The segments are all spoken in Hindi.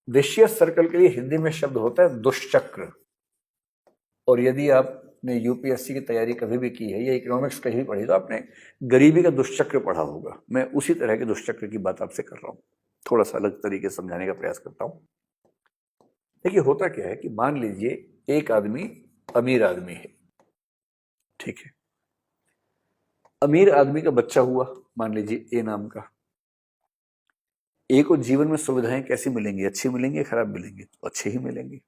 विशियस सर्कल के लिए हिंदी में शब्द होता है दुष्चक्र। और यदि आपने यूपीएससी की तैयारी कभी भी की है या इकोनॉमिक्स कहीं पढ़ी तो आपने गरीबी का दुष्चक्र पढ़ा होगा। मैं उसी तरह के दुष्चक्र की बात आपसे कर रहा हूँ, थोड़ा सा अलग तरीके से समझाने का प्रयास करता हूँ। देखिए होता क्या है कि मान लीजिए एक आदमी अमीर आदमी है, ठीक है। अमीर आदमी का बच्चा हुआ, मान लीजिए ए नाम का। ए को जीवन में सुविधाएं कैसी मिलेंगी? अच्छी मिलेंगी, खराब मिलेंगी? तो अच्छी ही मिलेंगी।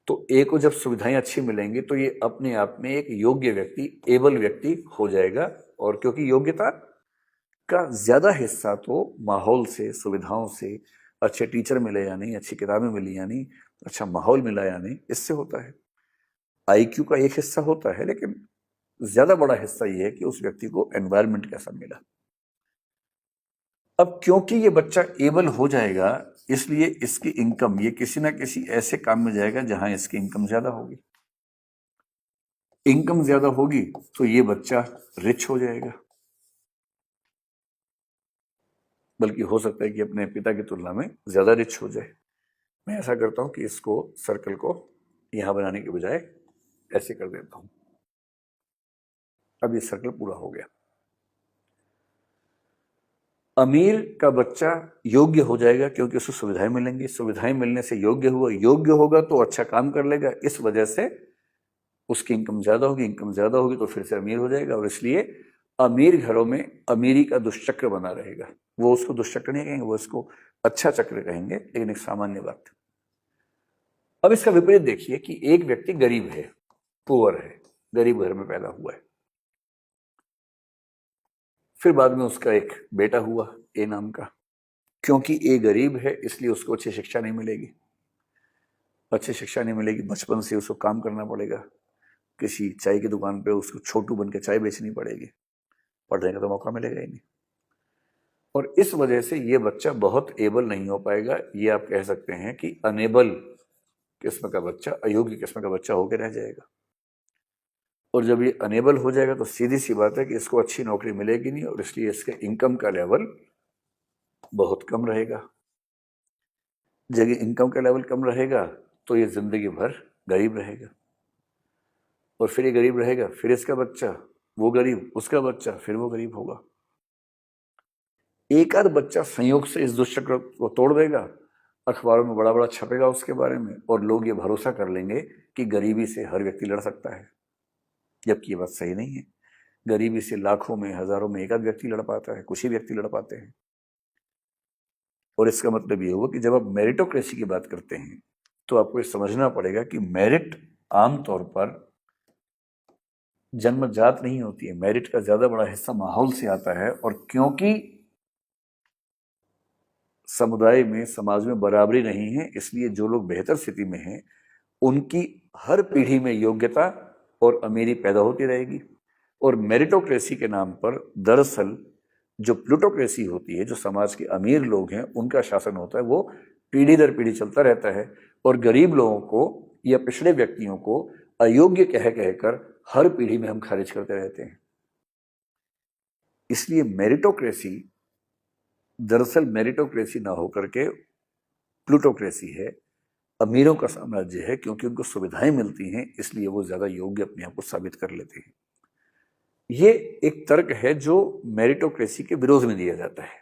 तो ए को जब सुविधाएं अच्छी मिलेंगी तो ये अपने आप में एक योग्य व्यक्ति, एबल व्यक्ति हो जाएगा। और क्योंकि योग्यता का ज्यादा हिस्सा तो माहौल से, सुविधाओं से, अच्छे टीचर मिले या नहीं, अच्छी किताबें मिली या नहीं, अच्छा माहौल मिला या नहीं, इससे होता है। आईक्यू का एक हिस्सा होता है, लेकिन ज्यादा बड़ा हिस्सा यह है कि उस व्यक्ति को एनवायरनमेंट कैसा मिला। अब क्योंकि ये बच्चा एबल हो जाएगा, इसलिए इसकी इनकम, ये किसी ना किसी ऐसे काम में जाएगा जहां इसकी इनकम ज्यादा होगी। इनकम ज्यादा होगी तो ये बच्चा रिच हो जाएगा, बल्कि हो सकता है कि अपने पिता की तुलना में ज्यादा रिच हो जाए। मैं ऐसा करता हूं कि इसको, सर्कल को यहां बनाने के बजाय ऐसे कर देता हूं। अब ये सर्कल पूरा हो गया। अमीर का बच्चा योग्य हो जाएगा क्योंकि उसको सुविधाएं मिलेंगी, सुविधाएं मिलने से योग्य हुआ, योग्य होगा तो अच्छा काम कर लेगा, इस वजह से उसकी इनकम ज्यादा होगी, इनकम ज्यादा होगी तो फिर से अमीर हो जाएगा। और इसलिए अमीर घरों में अमीरी का दुष्चक्र बना रहेगा। वो उसको दुष्चक्र नहीं कहेंगे, वो इसको अच्छा चक्र कहेंगे, लेकिन एक सामान्य बात। अब इसका विपरीत देखिए कि एक व्यक्ति गरीब है, पुअर है, गरीब घर में पैदा हुआ है। फिर बाद में उसका एक बेटा हुआ ए नाम का। क्योंकि ए गरीब है इसलिए उसको अच्छी शिक्षा नहीं मिलेगी। अच्छी शिक्षा नहीं मिलेगी, बचपन से उसको काम करना पड़ेगा। किसी चाय की दुकान पे उसको छोटू बन के चाय बेचनी पड़ेगी, पढ़ने का तो मौका मिलेगा ही नहीं। और इस वजह से ये बच्चा बहुत एबल नहीं हो पाएगा। ये आप कह सकते हैं कि अनेबल किस्म का बच्चा, अयोग्य किस्म का बच्चा होकर रह जाएगा। और जब ये अनेबल हो जाएगा तो सीधी सी बात है कि इसको अच्छी नौकरी मिलेगी नहीं, और इसलिए इसके इनकम का लेवल बहुत कम रहेगा। जब इनकम का लेवल कम रहेगा तो ये जिंदगी भर गरीब रहेगा। और फिर ये गरीब रहेगा, फिर इसका बच्चा वो गरीब, उसका बच्चा फिर वो गरीब होगा। एक आध बच्चा संयोग से इस दुष्चक्र को तोड़ देगा, अखबारों में बड़ा बड़ा छपेगा उसके बारे में, और लोग ये भरोसा कर लेंगे कि गरीबी से हर व्यक्ति लड़ सकता है। जबकि ये बात सही नहीं है। गरीबी से लाखों में, हजारों में एक आध व्यक्ति लड़ पाता है, कुछ ही व्यक्ति लड़ पाते हैं। और इसका मतलब ये हुआ कि जब आप मेरिटोक्रेसी की बात करते हैं तो आपको ये समझना पड़ेगा कि मेरिट आमतौर पर जन्मजात नहीं होती है। मेरिट का ज्यादा बड़ा हिस्सा माहौल से आता है। और क्योंकि समुदाय में, समाज में बराबरी नहीं है, इसलिए जो लोग बेहतर स्थिति में हैं उनकी हर पीढ़ी में योग्यता और अमीरी पैदा होती रहेगी। और मेरिटोक्रेसी के नाम पर दरअसल जो प्लूटोक्रेसी होती है, जो समाज के अमीर लोग हैं उनका शासन होता है, वो पीढ़ी दर पीढ़ी चलता रहता है। और गरीब लोगों को या पिछड़े व्यक्तियों को अयोग्य कह कहकर हर पीढ़ी में हम खारिज करते रहते हैं। इसलिए मेरिटोक्रेसी दरअसल मेरिटोक्रेसी ना होकर के प्लूटोक्रेसी है, अमीरों का साम्राज्य है। क्योंकि उनको सुविधाएं मिलती हैं इसलिए वो ज्यादा योग्य अपने आप को साबित कर लेते हैं। ये एक तर्क है जो मेरिटोक्रेसी के विरोध में दिया जाता है।